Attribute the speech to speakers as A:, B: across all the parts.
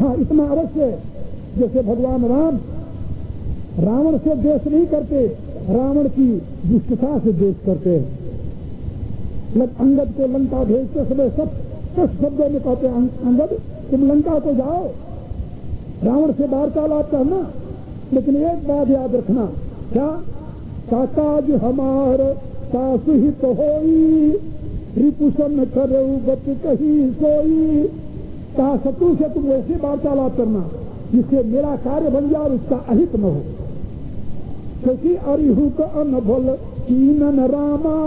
A: हाँ, इतना अवश्य है, जैसे भगवान राम रावण से द्वेष नहीं करते, रावण की दुष्टता से द्वेष करते हैं। अंगद को लंका भेजते समय सब शब्दों में कहते हैं, अंगद तुम लंका को जाओ, रावण से वार्तालाप करना, लेकिन एक बात याद रखना, क्या काकाज हमार सासु हित होई, रिपुसन करो बत कही सोई। कहा शत्रु से तुम वैसे वार्तालाप करना जिससे मेरा कार्य बन जाए और उसका अहित न हो, क्योंकि अरिहु का अनभल कीनन रामा।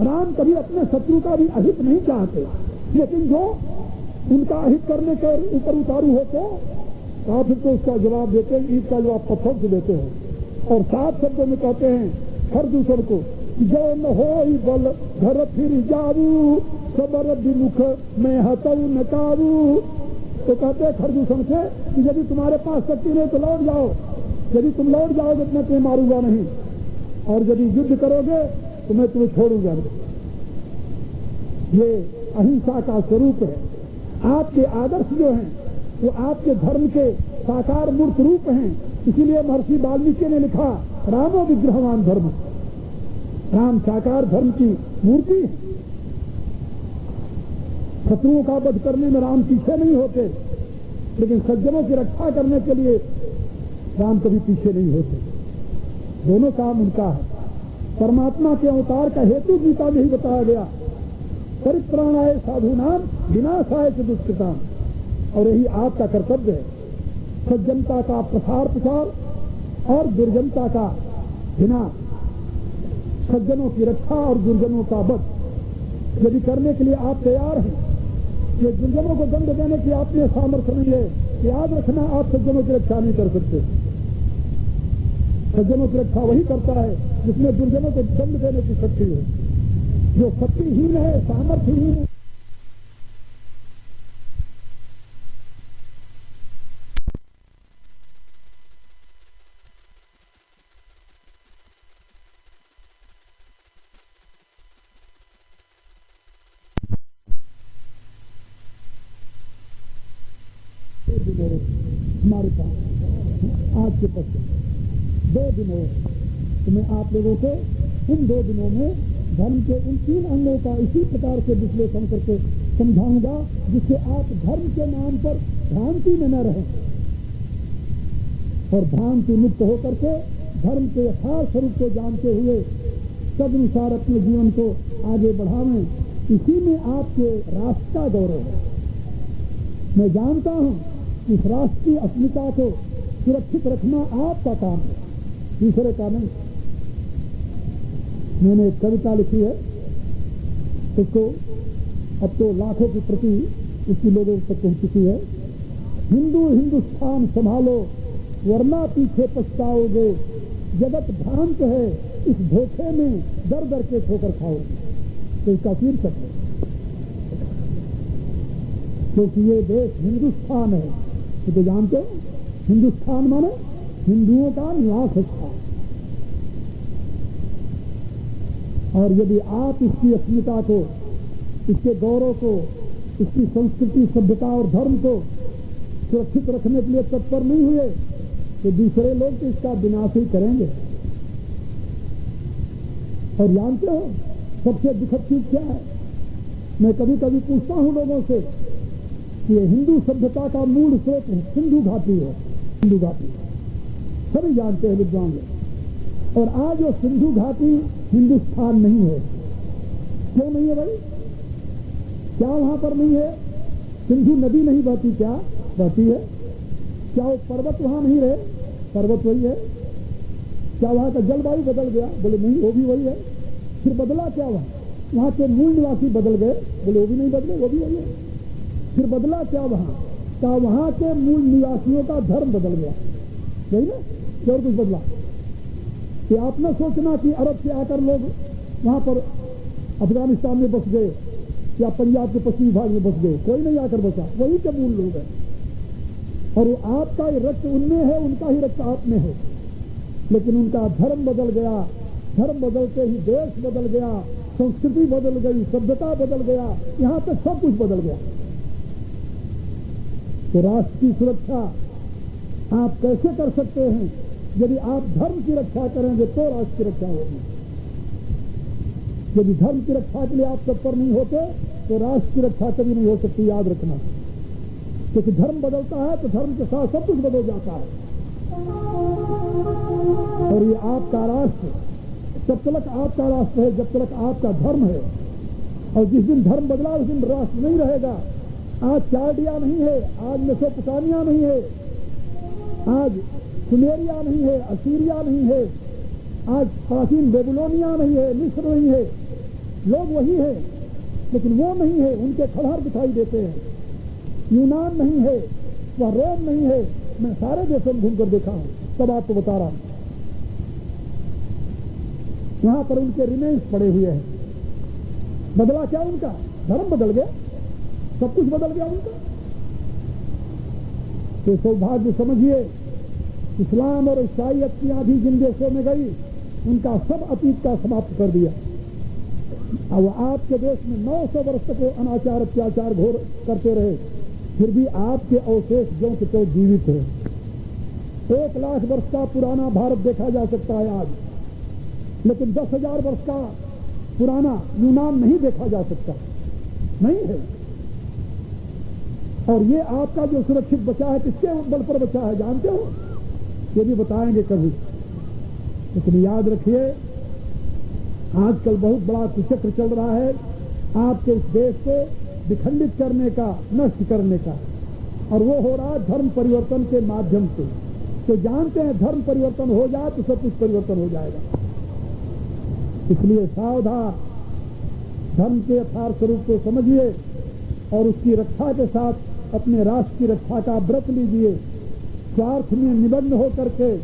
A: राम कभी अपने शत्रु का भी अहित नहीं चाहते, लेकिन जो उनका अहित करने के ऊपर उतारू हो तो फिर तो उसका जवाब देते हैं, ईद का जवाब पत्थर से देते हैं। और 7 शब्दों में कहते हैं खरदूषण को, जो न हो बल घर फिर जाऊ, सबर विमुख में हतऊ न काबू। तो कहते हैं खरदूषण से कि यदि तुम्हारे पास शक्ति नहीं तो लौट जाओ, यदि तुम लौट जाओगे तो मैं तुम्हें मारूंगा नहीं, और यदि युद्ध करोगे तो मैं तुम्हें छोड़ूंगा नहीं। ये अहिंसा का स्वरूप है। आपके आदर्श जो हैं वो आपके धर्म के साकार मूर्त रूप हैं। इसीलिए महर्षि वाल्मीकि ने लिखा, रामो विग्रहवान धर्म। राम साकार धर्म की मूर्ति है। शत्रुओं का वध करने में राम पीछे नहीं होते, लेकिन सज्जनों की रक्षा करने के लिए राम कभी पीछे नहीं होते। दोनों काम उनका है। परमात्मा के अवतार का हेतु गीता में ही बताया गया, परित्राणाय साधूनाम विनाशाय च दुष्कृताम। और यही आपका कर्तव्य है, सज्जनता का प्रसार प्रचार और दुर्जनता का विनाश, सज्जनों की रक्षा और दुर्जनों का वध। यदि करने के लिए आप तैयार हैं, ये दुर्जनों को दंड देने की आप में सामर्थ्य नहीं है, याद रखना आप सज्जनों की रक्षा नहीं कर सकते। सज्जनों की रक्षा वही करता है जिसमें दुर्जनों को दंड देने की शक्ति हो। जो शक्तिहीन है, सामर्थ्यहीन है, हमारे पास आज के पश्चिम 2 दिनों, तो मैं आप लोगों को इन 2 दिनों में धर्म के उन 3 अंगों का इसी प्रकार से विश्लेषण करके समझाऊंगा, जिससे आप धर्म के नाम पर भ्रांति में न रहें और भ्रांति मुक्त होकर के धर्म के यथार्थ स्वरूप को जानते हुए तदनुसार अपने जीवन को आगे बढ़ावें। इसी में आपके राष्ट्र का गौरव है। मैं जानता हूं इस राष्ट्र की अस्मिता को सुरक्षित रखना आपका काम है, दूसरे का नहीं। मैंने एक कविता लिखी है, उसको अब तो लाखों की प्रति उसकी लोगों तक पहुंच चुकी है। हिंदू हिंदुस्तान संभालो वरना पीछे पछताओगे, जगत भ्रांत है इस धोखे में दर दर के ठोकर खाओगे। तो इसका शीर्षक है, क्योंकि ये देश हिंदुस्तान है। तो जानते हो हिंदुस्तान माने हिंदुओं का निवास स्थान। और यदि आप इसकी अस्मिता को, इसके गौरव को, इसकी संस्कृति, सभ्यता और धर्म को सुरक्षित रखने के लिए तत्पर नहीं हुए तो दूसरे लोग तो इसका विनाश ही करेंगे। और जानते हो सबसे दुखद चीज क्या है? मैं कभी कभी पूछता हूं लोगों से कि हिंदू सभ्यता का मूल स्रोत सिंधु घाटी है। सिंधु घाटी सभी जानते हैं विद्वान लोग। और आज वो सिंधु घाटी हिंदुस्तान नहीं है। क्यों नहीं है भाई? क्या वहां पर नहीं है? सिंधु नदी नहीं बहती क्या? बहती है। क्या वो पर्वत वहां नहीं रहे? पर्वत वही है। क्या वहां का जलवायु बदल गया? बोले नहीं, वो भी वही है। फिर बदला क्या वहां के मूल निवासी बदल गए? बोले वो भी नहीं बदले, वो भी वही है। फिर बदला क्या वहां के मूल निवासियों का धर्म बदल गया, यही ना? क्या और कुछ बदला? कि आप न सोचना कि अरब से आकर लोग वहां पर अफगानिस्तान में बस गए या पंजाब के पश्चिमी भाग में बस गए। कोई नहीं आकर बसा, वही के मूल लोग हैं। और वो आपका ही रक्त उनमें है, उनका ही रक्त आप में है, लेकिन उनका धर्म बदल गया। धर्म बदलते ही देश बदल गया, संस्कृति बदल गई, सभ्यता बदल गया, यहां तक सब कुछ बदल गया। तो राष्ट्र की सुरक्षा आप कैसे कर सकते हैं? यदि आप धर्म की रक्षा करेंगे तो राष्ट्र की रक्षा होगी। यदि धर्म की रक्षा के लिए आप तत्पर नहीं होते तो राष्ट्र की रक्षा कभी नहीं हो सकती, याद रखना। क्योंकि धर्म बदलता है तो धर्म के साथ सब कुछ बदल जाता है। और ये आपका राष्ट्र तब तक आपका राष्ट्र है जब तक आपका धर्म है, और जिस दिन धर्म बदला उस दिन राष्ट्र नहीं रहेगा। आज चार्डिया नहीं है, आज मेसोपोटामिया नहीं है, आज सुमेरिया नहीं है, असीरिया नहीं है, आज प्राचीन बेबीलोनिया नहीं है, मिस्र नहीं है। लोग वही है लेकिन वो नहीं है, उनके खड़हर दिखाई देते हैं। यूनान नहीं है, वह रोम नहीं है। मैं सारे देशों में घूमकर देखा हूं, तब आपको बता रहा हूं। यहां पर उनके रिमेन्स पड़े हुए हैं। बदला क्या उनका? धर्म बदल गया, सब कुछ बदल गया उनका। तो सौभाग्य समझिए, इस्लाम और ईसाईयत की आंधी जिन देशों में गई उनका सब अतीत का समाप्त कर दिया। अब आपके देश में 900 वर्ष तक वो अनाचार अत्याचार घोर करते रहे, फिर भी आपके अवशेष ज्यों के त्यों जीवित है। 1 लाख वर्ष का पुराना भारत देखा जा सकता है आज, लेकिन 10,000 वर्ष का पुराना यूनान नहीं देखा जा सकता, नहीं है। और ये आपका जो सुरक्षित बचा है किसके बल पर बचा है जानते हो? ये भी बताएंगे कभी। लेकिन याद रखिए, आजकल बहुत बड़ा कुचक्र चल रहा है आपके इस देश को विखंडित करने का, नष्ट करने का, और वो हो रहा है धर्म परिवर्तन के माध्यम से। तो जानते हैं धर्म परिवर्तन हो जाए तो सब कुछ परिवर्तन हो जाएगा। इसलिए सावधान, धर्म के यथार्थ स्वरूप को समझिए और उसकी रक्षा के साथ अपने राष्ट्र की रक्षा का व्रत लीजिए। स्वार्थ में निमग्न होकर के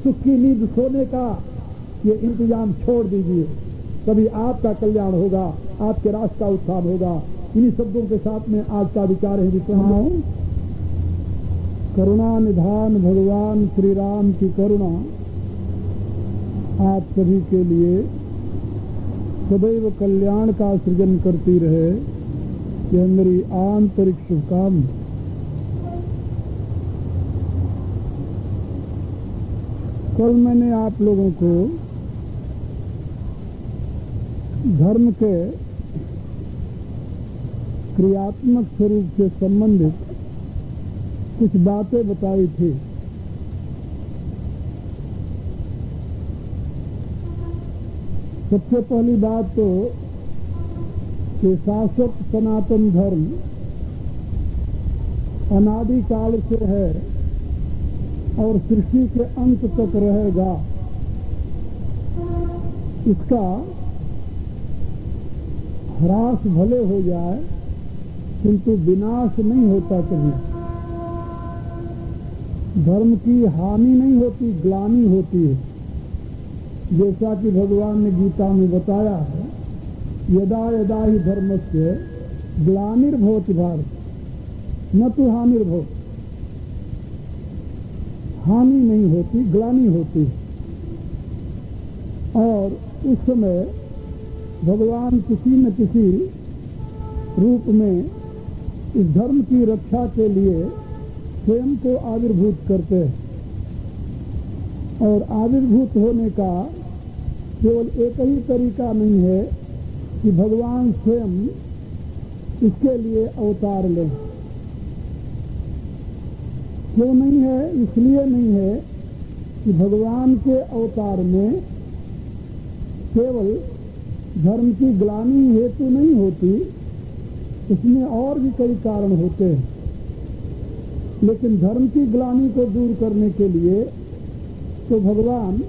A: सुख की नींद सोने का ये इंतजाम छोड़ दीजिए, तभी आपका कल्याण होगा, आपके राष्ट्र का उत्थान होगा। इन्हीं शब्दों के साथ में आज का विचार है जिसमें करुणा निधान भगवान श्री राम की करुणा आप सभी के लिए सदैव कल्याण का सृजन करती रहे, यह मेरी आंतरिक शुभकामना। कल मैंने आप लोगों को धर्म के क्रियात्मक स्वरूप से संबंधित कुछ बातें बताई थी। सबसे पहली बात तो कि शाश्वत सनातन धर्म अनादिकाल से है और सृष्टि के अंत तक रहेगा। इसका ह्रास भले हो जाए किंतु विनाश नहीं होता कभी। धर्म की हानि नहीं होती, ग्लानि होती है। जैसा कि भगवान ने गीता में बताया है, यदा यदा ही धर्मस्य ग्लानिर्भवति भारत न तो हानिर्भवति। हानि नहीं होती, ग्लानि होती। और उस समय भगवान किसी न किसी रूप में इस धर्म की रक्षा के लिए स्वयं को आविर्भूत करते हैं। और आविर्भूत होने का केवल एक ही तरीका नहीं है कि भगवान स्वयं इसके लिए अवतार लें। क्यों नहीं है? इसलिए नहीं है कि भगवान के अवतार में केवल धर्म की ग्लानि हेतु नहीं होती, इसमें और भी कई कारण होते हैं। लेकिन धर्म की ग्लानि को दूर करने के लिए तो भगवान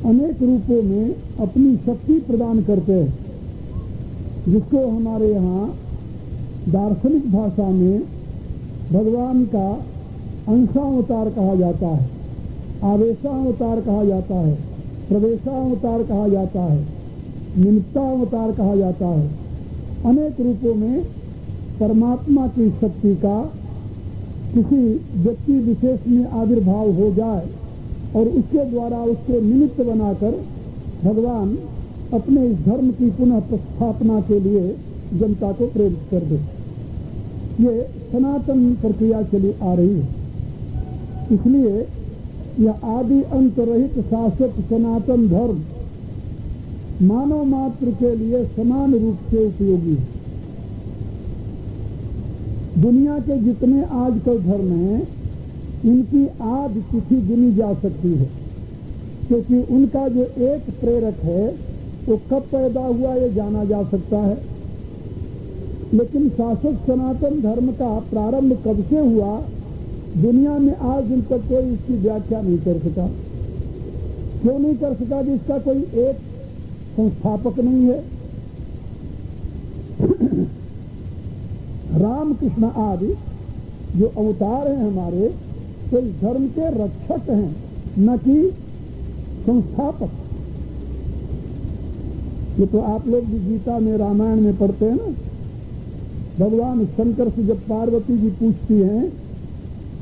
A: अनेक रूपों में अपनी शक्ति प्रदान करते हैं, जिसको हमारे यहाँ दार्शनिक भाषा में भगवान का अंशावतार कहा जाता है, आवेशावतार कहा जाता है, प्रवेशावतार कहा जाता है, निमित्तावतार कहा जाता है। अनेक रूपों में परमात्मा की शक्ति का किसी व्यक्ति विशेष में आविर्भाव हो जाए और उसके द्वारा उसको निमित्त बनाकर भगवान अपने इस धर्म की पुनः प्रस्थापना के लिए जनता को प्रेरित कर दे। ये सनातन प्रक्रिया चली आ रही है। इसलिए यह आदि अंत रहित शाश्वत सनातन धर्म मानव मात्र के लिए समान रूप से उपयोगी है। दुनिया के जितने आजकल धर्म हैं, इनकी आदि तिथि गिनी जा सकती है, क्योंकि उनका जो एक प्रेरक है वो कब पैदा हुआ ये जाना जा सकता है। लेकिन शाश्वत सनातन धर्म का प्रारंभ कब से हुआ, दुनिया में आज दिन तक कोई इसकी व्याख्या नहीं कर सका। क्यों नहीं कर सका? कि इसका कोई एक संस्थापक नहीं है। रामकृष्ण आदि जो अवतार हैं हमारे, तो इस धर्म के रक्षक हैं, न कि संस्थापक। ये तो आप लोग भी गीता में, रामायण में पढ़ते हैं ना। भगवान शंकर से जब पार्वती जी पूछती हैं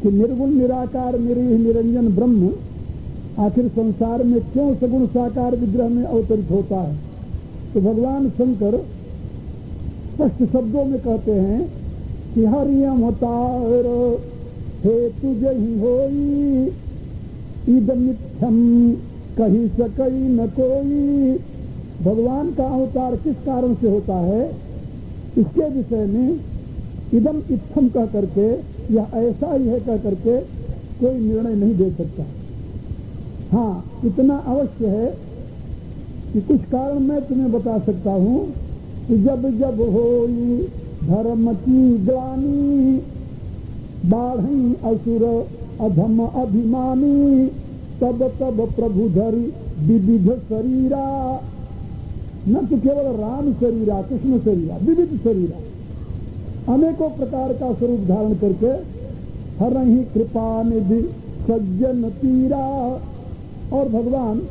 A: कि निर्गुण निराकार निरीह निरंजन ब्रह्म आखिर संसार में क्यों सगुण साकार विग्रह में अवतरित होता है, तो भगवान शंकर स्पष्ट शब्दों में कहते हैं कि हरियम अवतार हेतु जही होई इदमिथ्यम कही सकई न कोई। भगवान का अवतार किस कारण से होता है, इसके विषय में इदम इत्थम कह करके या ऐसा ही है कह करके कोई निर्णय नहीं दे सकता। हाँ, इतना अवश्य है कि कुछ कारण मैं तुम्हें बता सकता हूँ कि जब जब होई धर्म की ग्लानि बाढ़ई असुर अधम अभिमानी तब तब प्रभु धरि विविध शरीरा। न तो केवल राम शरीरा, कृष्ण शरीरा, विविध शरीरा, अनेकों प्रकार का स्वरूप धारण करके हरहि कृपा निधि सज्जन पीरा। और भगवान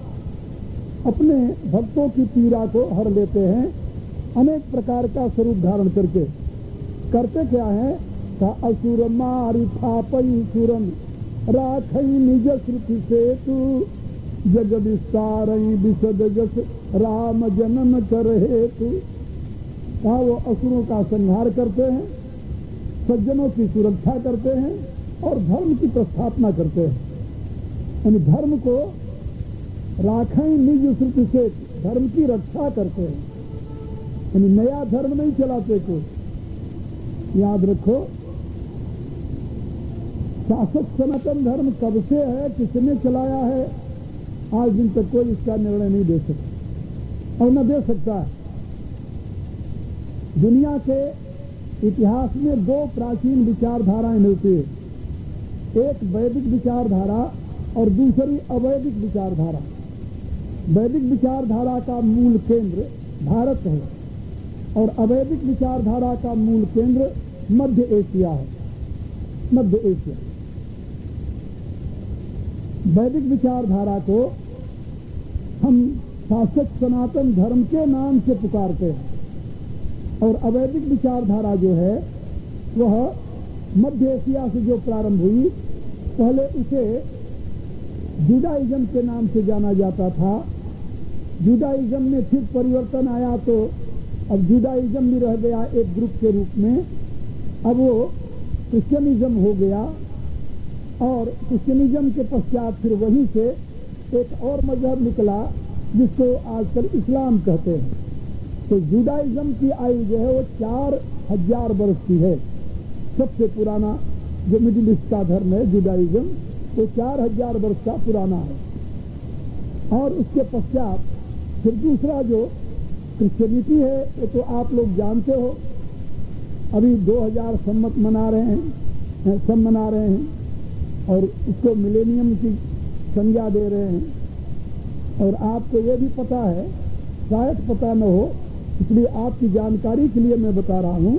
A: अपने भक्तों की पीड़ा को हर लेते हैं अनेक प्रकार का स्वरूप धारण करके। करते क्या है? का असुर मारी थापई सुरन राखई निज श्रुति सेतु जग विस्तारई विशद जस राम जन्म कर हेतु। कहा वो असुरों का संहार करते हैं, सज्जनों की सुरक्षा करते हैं और धर्म की प्रस्थापना करते हैं। यानी धर्म को राखई निज श्रुति से, धर्म की रक्षा करते हैं। यानी नया धर्म नहीं चलाते को। याद रखो, शाश्वत सनातन धर्म कब से है, किसने चलाया है, आज दिन तक कोई इसका निर्णय नहीं दे सकता और न दे सकता है। दुनिया के इतिहास में दो प्राचीन विचारधाराएं मिलती है, एक वैदिक विचारधारा और दूसरी अवैदिक विचारधारा। वैदिक विचारधारा का मूल केंद्र भारत है और अवैदिक विचारधारा का मूल केंद्र मध्य एशिया है। मध्य एशिया वैदिक विचारधारा को हम शाश्वत सनातन धर्म के नाम से पुकारते हैं और अवैदिक विचारधारा जो है वह मध्य एशिया से जो प्रारंभ हुई, पहले उसे जुडाइज्म के नाम से जाना जाता था। जुडाइज्म में फिर परिवर्तन आया तो अब जुडाइज्म भी रह गया एक ग्रुप के रूप में, अब वो क्रिश्चियनिज्म हो गया और क्रिश्चियनिज्म के पश्चात फिर वहीं से एक और मजहब निकला जिसको आजकल इस्लाम कहते हैं। तो जुडाइज्म की आयु जो है वो 4000 वर्ष की है। सबसे पुराना जो मिडिल ईस्ट का धर्म है जुडाइज्म, वो 4000 वर्ष का पुराना है। और उसके पश्चात फिर दूसरा जो क्रिश्चियनिटी है वो तो आप लोग जानते हो, अभी 2000 सम्मत मना रहे हैं, सब मना रहे हैं और उसको मिलेनियम की संज्ञा दे रहे हैं। और आपको ये भी पता है, शायद पता न हो, इसलिए आपकी जानकारी के लिए मैं बता रहा हूँ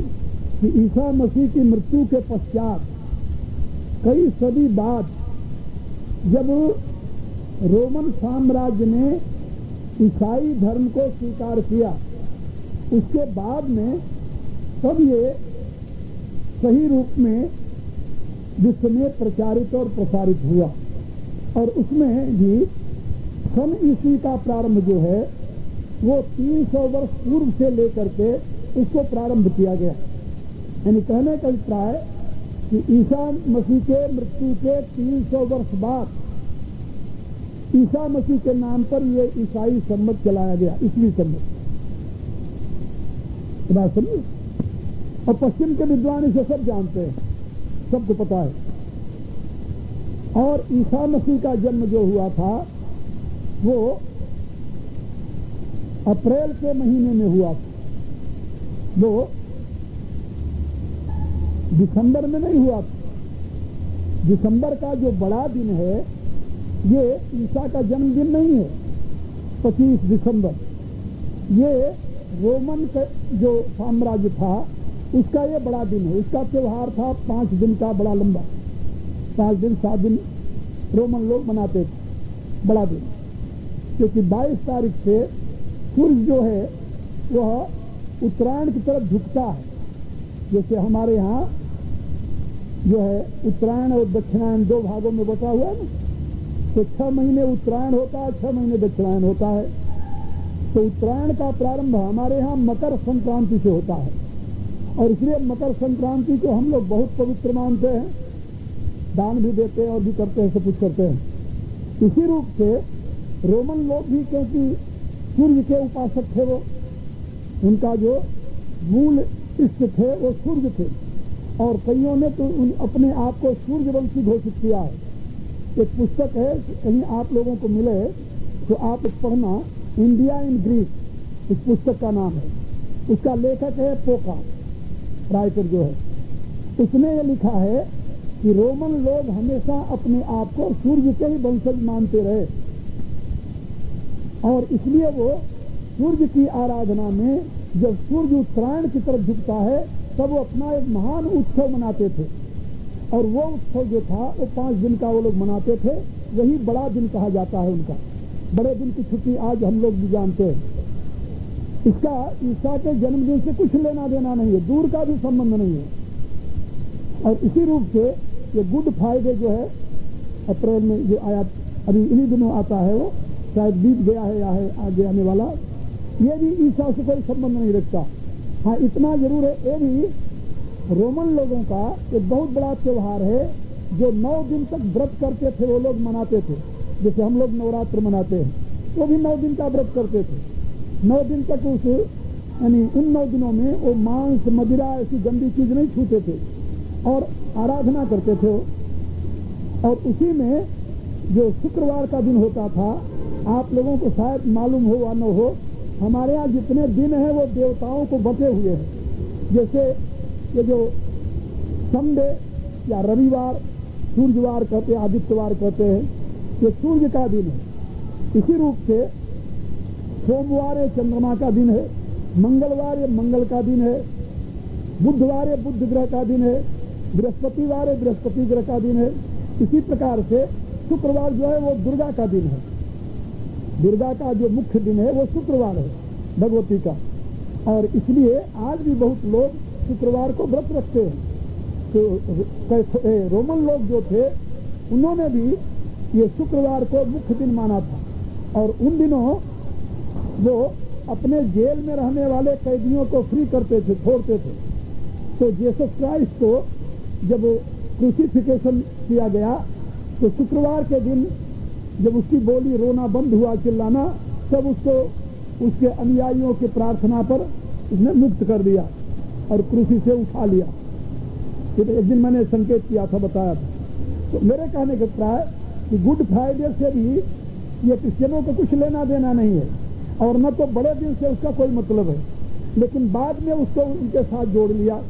A: कि ईसा मसीह की मृत्यु के पश्चात कई सदी बाद जब रोमन साम्राज्य ने ईसाई धर्म को स्वीकार किया, उसके बाद में तब ये सही रूप में विश्व में प्रचारित और प्रसारित हुआ। और उसमें भी सन ईस्वी का प्रारंभ जो है वो 300 वर्ष पूर्व से लेकर के उसको प्रारंभ किया गया। यानी कहने का अभिप्राय कि ईसा मसीह के मृत्यु के 300 वर्ष बाद ईसा मसीह के नाम पर ये ईसाई संवत चलाया गया, ईसवी संवत। बात समझिए। और पश्चिम के विद्वान इसे सब जानते हैं, सबको पता है। और ईसा मसीह का जन्म जो हुआ था वो अप्रैल के महीने में हुआ था, वो दिसंबर में नहीं हुआ था। दिसंबर का जो बड़ा दिन है ये ईसा का जन्मदिन नहीं है, 25 दिसंबर। ये रोमन का जो साम्राज्य था उसका ये बड़ा दिन है। उसका त्योहार था 5 दिन का, बड़ा लंबा, 5 दिन 7 दिन रोमन लोग मनाते थे, बड़ा दिन। क्योंकि 22 तारीख से सूर्य जो है वह उत्तरायण की तरफ झुकता है। जैसे हमारे यहाँ जो है उत्तरायण और दक्षिणायन 2 भागों में बटा हुआ है ना, तो 6 महीने उत्तरायण होता है, 6 महीने दक्षिणायन होता है। तो उत्तरायण का प्रारंभ हमारे यहाँ मकर संक्रांति से होता है, और इसलिए मकर संक्रांति को हम लोग बहुत पवित्र मानते हैं, दान भी देते हैं और भी करते हैं, सब कुछ करते हैं। इसी रूप से रोमन लोग भी, क्योंकि सूर्य के उपासक थे, वो उनका जो मूल इष्ट थे वो सूर्य थे, और कईयों ने तो अपने आप को सूर्यवंशी घोषित किया है। एक पुस्तक है, कहीं आप लोगों को मिले तो आप पढ़ना, इंडिया इन ग्रीस, इस पुस्तक का नाम है। उसका लेखक है पोका, राइटर जो है, उसने ये लिखा है कि रोमन लोग हमेशा अपने आप को सूर्य के ही वंशज मानते रहे, और इसलिए वो सूर्य की आराधना में जब सूर्य उत्तरायण की तरफ झुकता है तब वो अपना एक महान उत्सव मनाते थे। और वो उत्सव जो था वो 5 दिन का वो लोग मनाते थे, वही बड़ा दिन कहा जाता है उनका। बड़े दिन की छुट्टी आज हम लोग भी जानते हैं। इसका ईसा के जन्मदिन से कुछ लेना देना नहीं है, दूर का भी संबंध नहीं है। और इसी रूप से ये गुड फ्राइडे जो है अप्रैल में जो आया, अभी इन्हीं दिनों आता है, वो शायद बीत गया है या है आगे आने वाला, ये भी ईसा से कोई संबंध नहीं रखता। हाँ, इतना जरूर है, ये भी रोमन लोगों का एक बहुत बड़ा त्योहार है जो 9 दिन तक व्रत करते थे, वो लोग मनाते थे। जैसे हम लोग नवरात्र मनाते हैं, वो भी 9 दिन का व्रत करते थे। 9 दिन तक उस यानी उन 9 दिनों में वो मांस मदिरा ऐसी गंदी चीज नहीं छूते थे और आराधना करते थे। और उसी में जो शुक्रवार का दिन होता था, आप लोगों को शायद मालूम हो या न हो, हमारे यहाँ जितने दिन हैं वो देवताओं को बटे हुए हैं। जैसे ये जो संडे या रविवार, सूर्यवार कहते हैं, आदित्यवार कहते हैं, ये सूर्य का दिन है। इसी रूप से सोमवार ये चंद्रमा का दिन है, मंगलवार ये मंगल का दिन है, बुधवार ये बुध ग्रह का दिन है, बृहस्पतिवार ये बृहस्पति ग्रह का दिन है। इसी प्रकार से शुक्रवार जो है वो दुर्गा का दिन है। दुर्गा का जो मुख्य दिन है वो शुक्रवार है, भगवती का। और इसलिए आज भी बहुत लोग शुक्रवार को व्रत रखते हैं। तो रोमन लोग जो थे उन्होंने भी ये शुक्रवार को मुख्य दिन माना था, और उन दिनों वो अपने जेल में रहने वाले कैदियों को फ्री करते थे, छोड़ते थे। तो जीसस क्राइस्ट को जब क्रूसिफिकेशन किया गया तो शुक्रवार के दिन जब उसकी बोली रोना बंद हुआ, चिल्लाना, तब उसको उसके अनुयायियों की प्रार्थना पर उसने मुक्त कर दिया और क्रूसी से उठा लिया। तो एक दिन मैंने संकेत किया था, बताया था। तो मेरे कहने का प्राय कि गुड फ्राइडे से भी ये क्रिश्चियनों को कुछ लेना देना नहीं है, और न तो बड़े दिन से उसका कोई मतलब है, लेकिन बाद में उसको उनके साथ जोड़ लिया।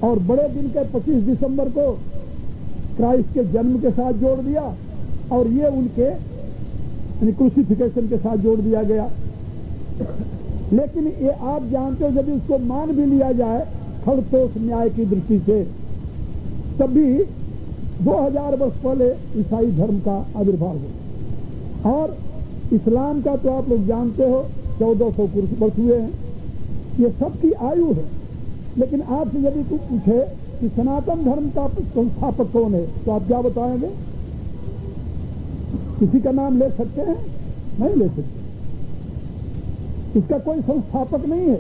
A: और बड़े दिन के 25 दिसंबर को क्राइस्ट के जन्म के साथ जोड़ दिया, और ये उनके क्रूसिफिकेशन के साथ जोड़ दिया गया। लेकिन ये आप जानते हो, जब उसको मान भी लिया जाए खड़तोष न्याय की दृष्टि से, तभी 2000 वर्ष पहले ईसाई धर्म का आविर्भाव हुआ। और इस्लाम का तो आप लोग जानते हो 1400 वर्ष हुए हैं। ये सबकी आयु है। लेकिन आपसे यदि कुछ पूछे कि सनातन धर्म का संस्थापक कौन है, तो आप क्या बताएंगे? किसी का नाम ले सकते हैं? नहीं ले सकते। इसका कोई संस्थापक नहीं है।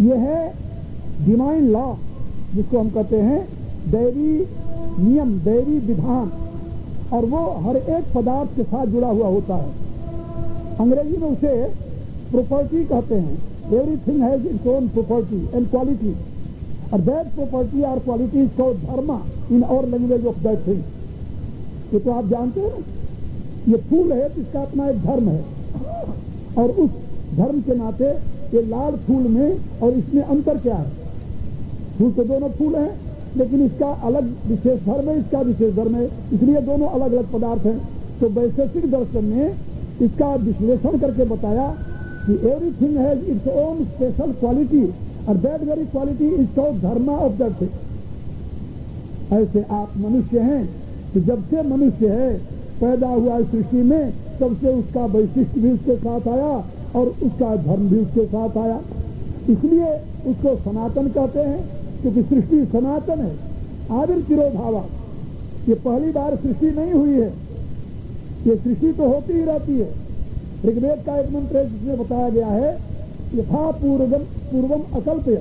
A: यह है डिवाइन लॉ, जिसको हम कहते हैं दैवी नियम, दैवी विधान, और वो हर एक पदार्थ के साथ जुड़ा हुआ होता है। अंग्रेजी में उसे प्रॉपर्टी कहते हैं। Everything has its own property and quality, और दैट प्रॉपर्टी और quality is called dharma in our language of that thing. ये तो आप जानते हैं ना, ये फूल है तो इसका अपना एक धर्म है, और उस धर्म के नाते ये लाल फूल में और इसमें अंतर क्या है? फूल तो दोनों फूल हैं, लेकिन इसका अलग विशेष धर्म है, इसका विशेष धर्म है, इसलिए दोनों अलग अलग पदार्थ हैं। तो वैशेषिक दर्शन ने इसका विश्लेषण करके बताया कि everything has its own special quality, और that very quality is called dharma of that thing. ऐसे आप मनुष्य हैं कि जब से मनुष्य है पैदा हुआ इस सृष्टि में, तब से उसका वैशिष्ट भी उसके साथ आया और उसका धर्म भी उसके साथ आया। इसलिए उसको सनातन कहते हैं, क्योंकि सृष्टि सनातन है। आविर तिरोभावा, ये पहली बार सृष्टि नहीं हुई है, ये सृष्टि तो होती ही रहती है। ऋग्वेद का एक मंत्र है जिसमें बताया गया है यथा पूर्वम अकल्प्य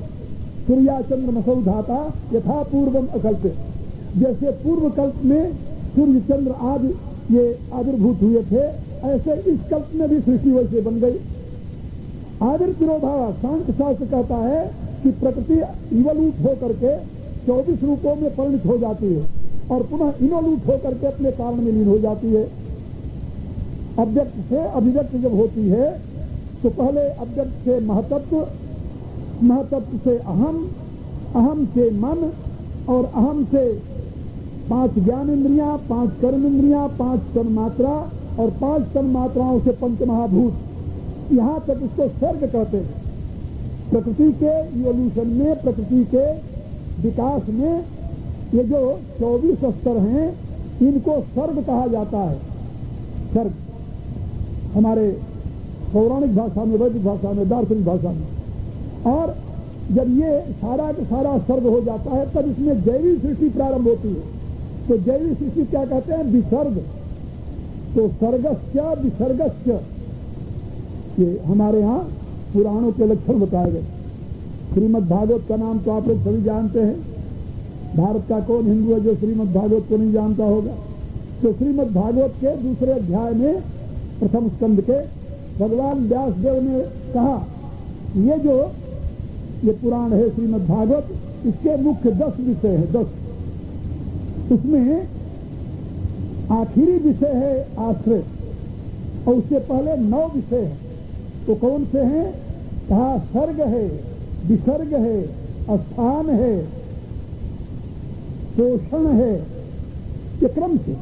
A: सूर्या चंद्रमसौ धाता यथा पूर्वम अकल्प्य। जैसे पूर्व कल्प में सूर्य चंद्र आदि ये आविर्भूत हुए थे, ऐसे इस कल्प में भी सृष्टि वैसे बन गई। आविर तिरोभावा, सांख्य शास्त्र कहता है कि प्रकृति इवोल्यूट होकर के 24 रूपों में परिणित हो जाती है और पुनः इनोल्यूट होकर के अपने कारण में लीन हो जाती है। अव्यक्त से अभिव्यक्त जब होती है तो पहले अव्यक्त से महतत्व, महतत्व से अहम, अहम से मन, और अहम से 5 ज्ञान इंद्रियां, 5 कर्म इंद्रियां, 5 तन्मात्रा, और 5 तन्मात्राओं से पंचमहाभूत। यहाँ तक इसको सर्ग कहते हैं। प्रकृति के इवोल्यूशन में, प्रकृति के विकास में ये जो 24 स्तर हैं, इनको सर्ग कहा जाता है। सर्ग हमारे पौराणिक भाषा में, वैदिक भाषा में, दार्शनिक भाषा में। और जब ये सारा का सारा सर्ग हो जाता है, तब इसमें जैविक सृष्टि प्रारंभ होती है। तो जैविक सृष्टि क्या कहते हैं? विसर्ग। तो सर्गस्य विसर्गस्य, ये हमारे यहाँ पुराणों के लक्षण बताए गए। श्रीमद् भागवत का नाम तो आप लोग सभी जानते हैं। भारत का कौन हिंदू है जो श्रीमद् भागवत को नहीं जानता होगा? तो श्रीमद् भागवत के दूसरे अध्याय में प्रथम स्कंद के भगवान व्यासदेव ने कहा, ये पुराण है श्रीमद् भागवत, इसके मुख्य 10 विषय हैं। 10 उसमें आखिरी विषय है आश्रय, और उससे पहले 9 विषय हैं। तो कौन से हैं? कहा सर्ग है, विसर्ग है, स्थान है, पोषण है। ये क्रम से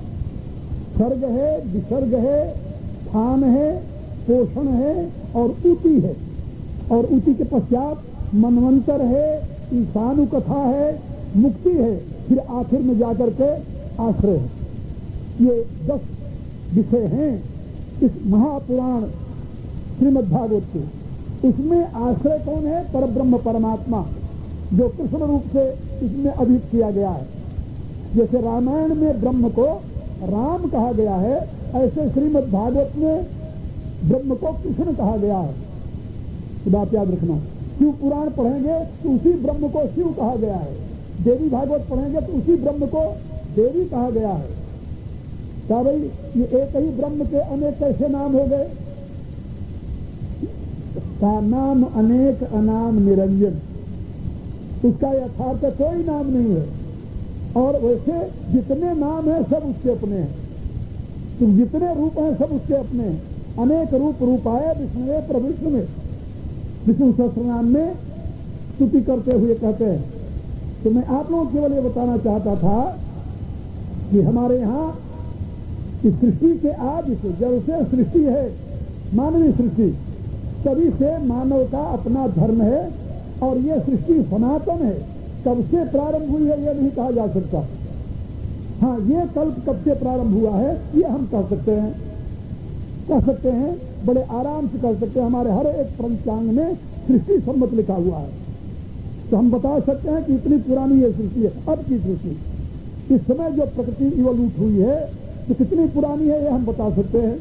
A: सर्ग है, विसर्ग है, स्थान है, पोषण है और ऊति है। और ऊति के पश्चात मनवंतर है, ईशानु कथा है, मुक्ति है, फिर आखिर में जाकर के आश्रय है। ये 10 विषय हैं इस महापुराण श्रीमद् भागवत के। इसमें आश्रय कौन है? परब्रह्म परमात्मा, जो कृष्ण रूप से इसमें अभिहित किया गया है। जैसे रामायण में ब्रह्म को राम कहा गया है, ऐसे श्रीमद् भागवत में ब्रह्म को कृष्ण कहा गया है। तो बात याद रखना। शिव पुराण पढ़ेंगे तो उसी ब्रह्म को शिव कहा गया है। देवी भागवत पढ़ेंगे तो उसी ब्रह्म को देवी कहा गया है। क्या भाई, ये एक ही ब्रह्म के अनेक कैसे नाम हो गए? का नाम अनेक, अनाम निरंजन। उसका यथार्थ कोई नाम नहीं है। और वैसे जितने नाम हैं सब उसके अपने हैं, तो जितने रूप हैं सब उसके अपने हैं। अनेक रूप रूपाए विष्णु प्रविष्णु में, विष्णु सहस्रनाम में स्तुति करते हुए कहते हैं। तो मैं आप लोगों को केवल ये बताना चाहता था कि हमारे यहाँ इस सृष्टि के आदि से, जब से सृष्टि है मानवीय सृष्टि, तभी से मानव का अपना धर्म है और ये सृष्टि सनातन है। कब से प्रारंभ हुई है यह नहीं कहा जा सकता। हाँ, ये कल्प कब से प्रारंभ हुआ है ये हम कह सकते हैं, बड़े आराम से कह सकते हैं। हमारे हर एक पंचांग में सृष्टि सम्मत लिखा हुआ है, तो हम बता सकते हैं कि इतनी पुरानी ये सृष्टि है। अब की सृष्टि, इस समय जो प्रकृति इवोल्यूट हुई है तो कितनी पुरानी है ये हम बता सकते हैं।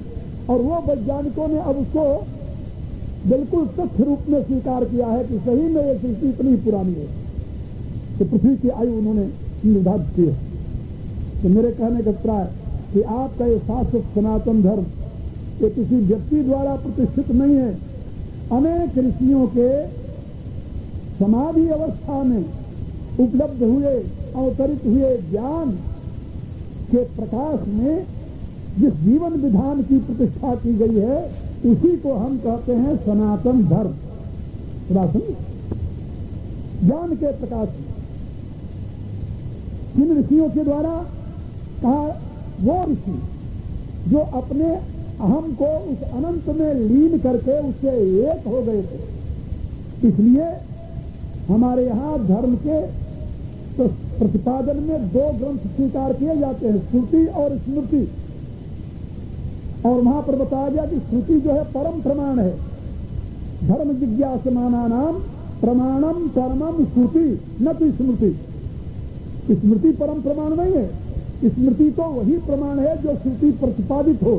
A: और वो वैज्ञानिकों ने अब उसको बिल्कुल तथ्य रूप में स्वीकार किया है कि सही में ये सृष्टि इतनी पुरानी है। कि पृथ्वी की आयु उन्होंने निर्धारित की है। तो मेरे कहने का अभिप्राय कि आपका ये शाश्वत सनातन धर्म ये किसी व्यक्ति द्वारा प्रतिष्ठित नहीं है। अनेक ऋषियों के समाधि अवस्था में उपलब्ध हुए अवतरित हुए ज्ञान के प्रकाश में जिस जीवन विधान की प्रतिष्ठा की गई है उसी को हम कहते हैं सनातन धर्म। सनातन ज्ञान के प्रकाश में जिन ऋषियों के द्वारा कहा, वो ऋषि जो अपने अहम को उस अनंत में लीन करके उससे एक हो गए थे। इसलिए हमारे यहाँ धर्म के तो प्रतिपादन में दो ग्रंथ स्वीकार किए जाते हैं, श्रुति और स्मृति। और वहां पर बताया गया कि श्रुति जो है परम प्रमाण है। धर्म जिज्ञासमाना नाम प्रमाणम परमम श्रुति न तो स्मृति। स्मृति परम प्रमाण नहीं है। स्मृति तो वही प्रमाण है जो श्रुति प्रतिपादित हो,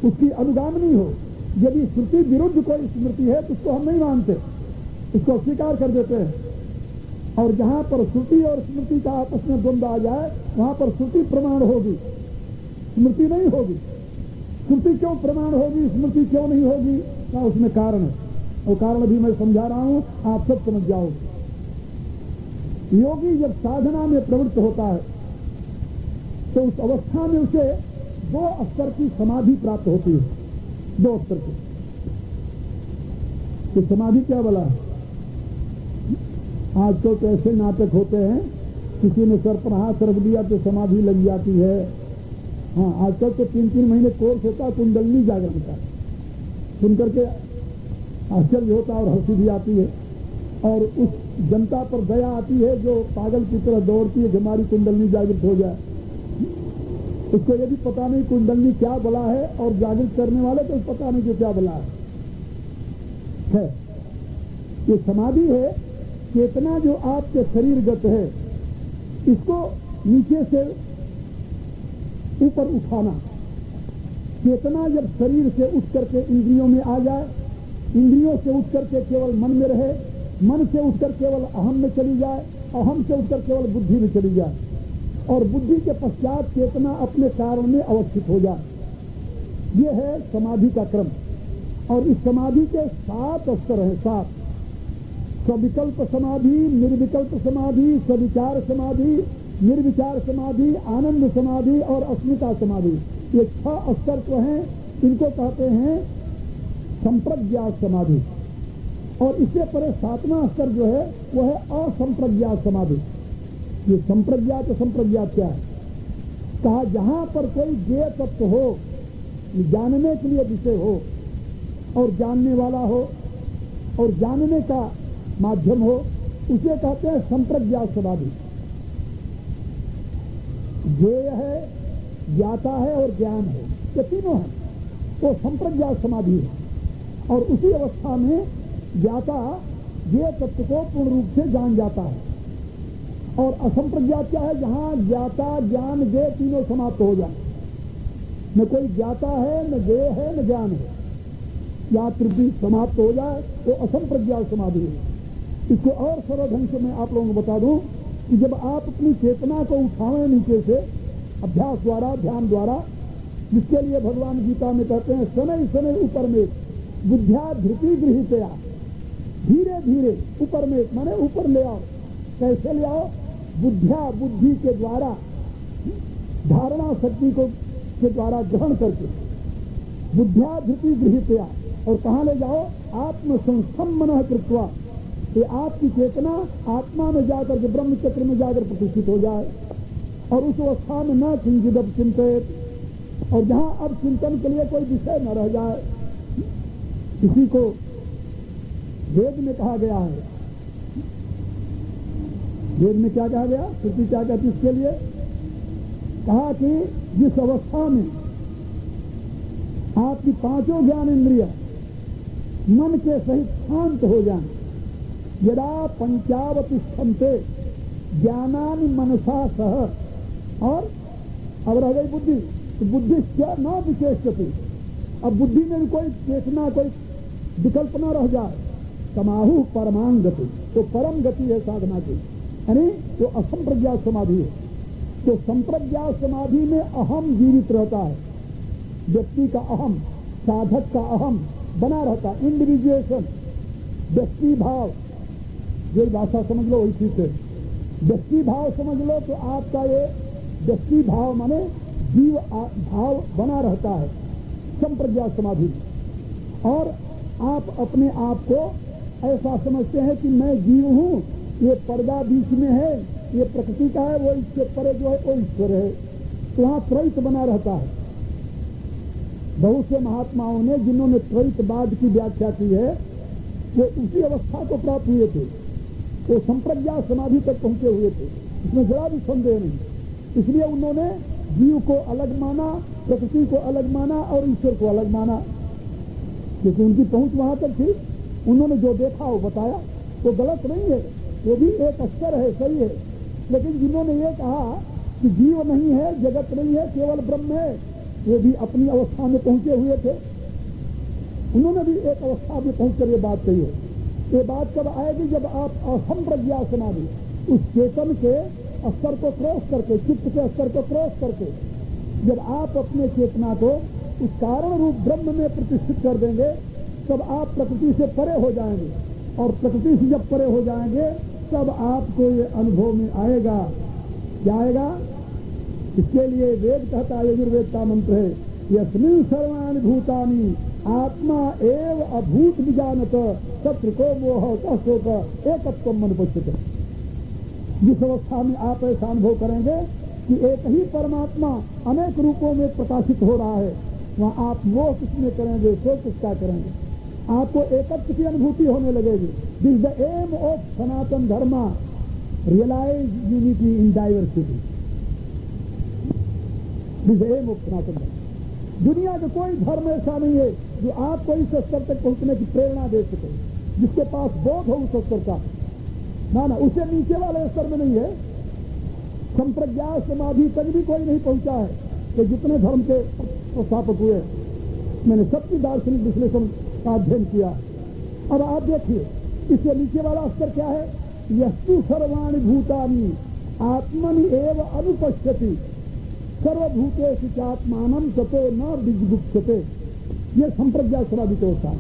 A: उसकी अनुगामनी हो। यदि श्रुति विरुद्ध कोई स्मृति है तो उसको हम नहीं मानते, उसको अस्वीकार कर देते हैं। और जहां पर श्रुति और स्मृति का आपस में द्वंद्व आ जाए वहां पर श्रुति प्रमाण होगी, स्मृति नहीं होगी। श्रुति क्यों प्रमाण होगी, स्मृति क्यों नहीं होगी, क्या उसमें कारण है। और कारण भी मैं समझा रहा हूं, आप सब समझ जाओगे। योगी जब साधना में प्रवृत्त होता है तो उस अवस्था में उसे दो स्तर की समाधि प्राप्त होती है, दो स्तर की। तो समाधि क्या बोला है? आजकल तो ऐसे नाटक होते हैं, किसी ने सर पर हाथ रख दिया तो समाधि लग जाती है। हाँ, आजकल तो 3-3 महीने कोर्स होता है कुंडलनी जागरण का, सुनकर के आश्चर्य होता और हंसी भी आती है। और उस जनता पर दया आती है जो पागल की तरह दौड़ती है कि हमारी कुंडलनी जागृत हो जाए। उसको यदि पता नहीं कुंडलनी क्या बला है और जागृत करने वाले तो पता नहीं कि क्या बला है। ये समाधि है, चेतना जो आपके शरीरगत है इसको नीचे से ऊपर उठाना। चेतना जब शरीर से उठ करके इंद्रियों में आ जाए, इंद्रियों से उठ करके केवल मन में रहे, मन से उठकर केवल अहम में चली जाए, अहम से उठकर केवल बुद्धि में चली जाए, और बुद्धि के पश्चात चेतना अपने कारण में अवस्थित हो जाए। ये है समाधि का क्रम। और इस समाधि के 7 स्तर हैं, 7। सविकल्प समाधि, निर्विकल्प समाधि, सविचार समाधि, निर्विचार समाधि, आनंद समाधि और अस्मिता समाधि। ये 6 स्तर तो हैं, इनको कहते हैं संप्रज्ञात समाधि। और इससे परे 7वां स्तर जो है वो है असंप्रज्ञात समाधि। ये संप्रज्ञात संप्रज्ञात क्या है? कहा जहां पर कोई ज्ञेय तत्व हो, जानने के लिए विषय हो और जानने वाला हो और जानने का माध्यम हो, उसे कहते हैं संप्रज्ञात समाधि। ज्ञेय है, ज्ञाता है और ज्ञान है, ये तीनों है, वो संप्रज्ञात समाधि है। और उसी अवस्था में ज्ञाता ज्ञेय तत्व को पूर्ण रूप से जान जाता है। और असंप्रज्ञात क्या है? जहां ज्ञाता ज्ञान ज्ञेय तीनों समाप्त हो जाए, न कोई ज्ञाता है, न ज्ञेय है, न ज्ञान है, या त्रुटि समाप्त हो जाए तो असंप्रज्ञात समाधि है। इसको और सरल ढंग से मैं आप लोगों को बता दूं कि जब आप अपनी चेतना को उठावें नीचे से अभ्यास द्वारा, ध्यान द्वारा, जिसके लिए भगवान गीता में कहते हैं शनै शनै ऊपर में बुद्ध्या धृति गृहीतया, धीरे धीरे ऊपर में माने ऊपर ले आओ। कैसे ले आओ? बुद्ध्या बुद्धि के द्वारा, धारणा शक्ति को के द्वारा ग्रहण करके, बुद्ध्या धृति गृहीतया। और कहाँ ले जाओ? आत्म संस्थम मनः कृत्वा, ये आपकी चेतना आत्मा में जाकर के ब्रह्म चक्र में जाकर प्रतिष्ठित हो जाए। और उस अवस्था में न किंचित अब चिंतित, और जहां अब चिंतन के लिए कोई विषय न रह जाए। इसी को वेद में कहा गया है। वेद में क्या कहा गया? श्रुति क्या कहती इसके लिए? कहा कि जिस अवस्था में आपकी 5 ज्ञान इंद्रिय मन के सहित शांत हो जाए, यदा पंचावतिष्ठन्ते ज्ञानानि मनसा सह, और अब रह गई बुद्धि, तो बुद्धि क्या न विशेषती। अब बुद्धि में भी कोई चेतना, कोई विकल्प न रह जाए। तमाहु परमांग गति, तो परम गति है साधना की। यानी वो असंप्रज्ञात समाधि है। तो संप्रज्ञात समाधि में अहम जीवित रहता है, व्यक्ति का अहम, साधक का अहम बना रहता है, इंडिविजुएशन, व्यक्ति भाव। जो भाषा समझ लो वही ठीक है। व्यक्ति भाव समझ लो तो आपका ये व्यक्ति भाव माने जीव भाव बना रहता है संप्रज्ञात समाधि में। और आप अपने आप को ऐसा समझते हैं कि मैं जीव हूं, ये पर्दा बीच में है, ये प्रकृति का है, वो इससे परे जो है वो ईश्वर है। तो वहां त्रैत बना रहता है। बहुत से महात्माओं ने जिन्होंने त्रैतवाद की व्याख्या की है वो उसी अवस्था को प्राप्त हुए थे, वो संप्रज्ञात समाधि तक पहुंचे हुए थे, इसमें जरा भी संदेह नहीं। इसलिए उन्होंने जीव को अलग माना, प्रकृति को अलग माना और ईश्वर को अलग माना, क्योंकि उनकी पहुंच वहां तक थी। उन्होंने जो देखा वो बताया, वो गलत नहीं है, वो भी एक अक्षर है, सही है। लेकिन जिन्होंने ये कहा कि जीव नहीं है, जगत नहीं है, केवल ब्रह्म है, वो भी अपनी अवस्था में पहुंचे हुए थे। उन्होंने भी एक अवस्था में पहुंचकर ये बात कही है। ये बात कब आएगी? जब आप असंप्रज्ञात समाधि, उस चेतन के स्तर को क्रॉस करके, चित्त के स्तर को क्रॉस करके, जब आप अपने चेतना को उस कारण रूप ब्रह्म में प्रतिष्ठित कर देंगे, तब आप प्रकृति से परे हो जाएंगे। और प्रकृति से जब परे हो जाएंगे तब आपको ये अनुभव में आएगा। क्या आएगा? इसके लिए वेद कहता है, यजुर्वेद का मंत्र है, यस्मिन् सर्वाणि भूतानि आत्मा एव अभूत विजानत तत्र को मोह कः शोक एकत्वम् अनुपश्यते। जिस अवस्था में आप ऐसा अनुभव करेंगे कि एक ही परमात्मा अनेक रूपों में प्रकाशित हो रहा है, वहां आप मोह किसमें करेंगे, शोक किसका करेंगे? आपको एकत्व की अनुभूति होने लगेगी। This the aim of Sanatan Dharma, realise unity in diversity. This the aim of Sanatan Dharma. दुनिया का कोई धर्म ऐसा नहीं है जो आपको इस स्तर तक पहुंचने की प्रेरणा दे सके, जिसके पास बोध हो उस स्तर का। ना, उससे नीचे वाले स्तर में नहीं है। संप्रज्ञात समाधि तक भी कोई नहीं पहुंचा है। तो जितने धर्म के प्रस्थापक हुए, मैंने सबकी दार्शनिक विश्लेषण का अध्ययन किया। अब आप देखिए, इससे नीचे वाला स्तर क्या है? यस्तु सर्वाणि भूतानि आत्मनि एव अनुपश्यति सर्वभूतेषु चात्मानं ततो न विजुगुप्सते। ये संप्रज्ञात समाधि की अवस्था है।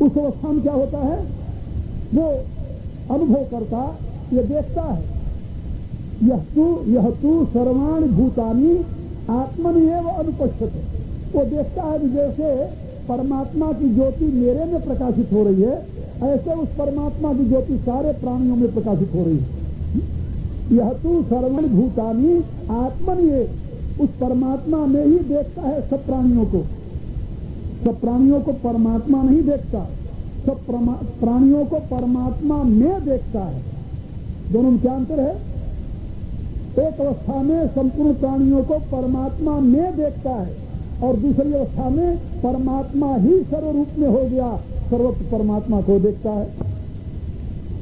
A: उस अवस्था में क्या होता है? वो अनुभव करता, ये देखता है, यह तू सर्वाणि भूतानि आत्मनि एव अनुपश्यते। वो देखता है कि जैसे परमात्मा की ज्योति मेरे में प्रकाशित हो रही है, ऐसे उस परमात्मा की ज्योति सारे प्राणियों में प्रकाशित हो रही है। यह तू सर्वाणि भूतानि आत्मनि एव, उस परमात्मा में ही देखता है सब प्राणियों को। सब प्राणियों को परमात्मा नहीं देखता, सब प्राणियों को परमात्मा में देखता है। दोनों में क्या अंतर है? एक अवस्था में संपूर्ण प्राणियों को परमात्मा में देखता है और दूसरी अवस्था में परमात्मा ही सर्वरूप में हो गया, सर्वत्र परमात्मा को देखता है।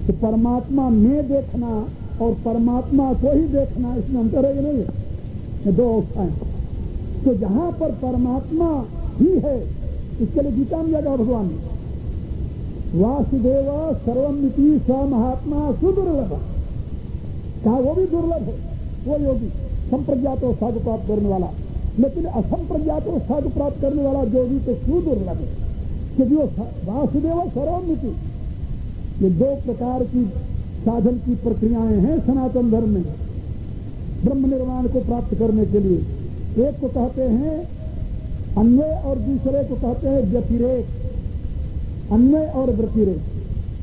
A: तो परमात्मा में देखना और परमात्मा को ही देखना, इसमें अंतर है कि नहीं? ये दो अवस्थाएं। तो जहां पर परमात्मा ही है, इसके लिए गीता में जाएगा भगवान ने, वासुदेव सर्वमिति स महात्मा सुदुर्लभ। कहा वो भी दुर्लभ है, वो योगी संप्रज्ञात अवस्था को प्राप्त करने वाला। लेकिन असंप्रज्ञात अवस्था को प्राप्त करने वाला योगी तो सुदुर्लभ है, क्योंकि वो वासुदेव सर्वमिति। ये दो प्रकार की साधन की प्रक्रियाएं हैं सनातन धर्म में ब्रह्म निर्वाण को प्राप्त करने के लिए। एक को कहते हैं अन्वय और दूसरे को कहते हैं व्यतिरेक। अन्वय और व्यतिरेक।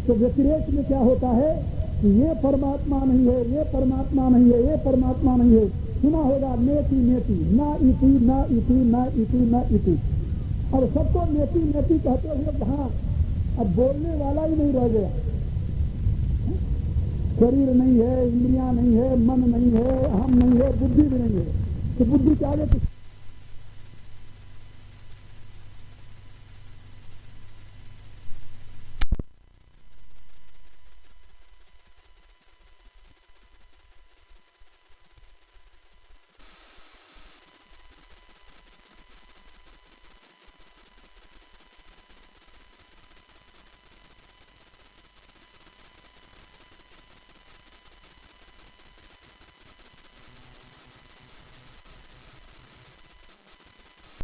A: तो व्यतिरेक में क्या होता है कि ये परमात्मा नहीं है, ये परमात्मा नहीं है, ये परमात्मा नहीं है। सुना होगा नेति नेति, ना इति ना इति ना इति ना इति। और सबको नेति नेति कहते हुए जहां अब बोलने वाला ही नहीं रह गया। शरीर नहीं है, इंद्रियां नहीं है, मन नहीं है, अहम नहीं है, बुद्धि भी नहीं है। तो बुद्धि के आगे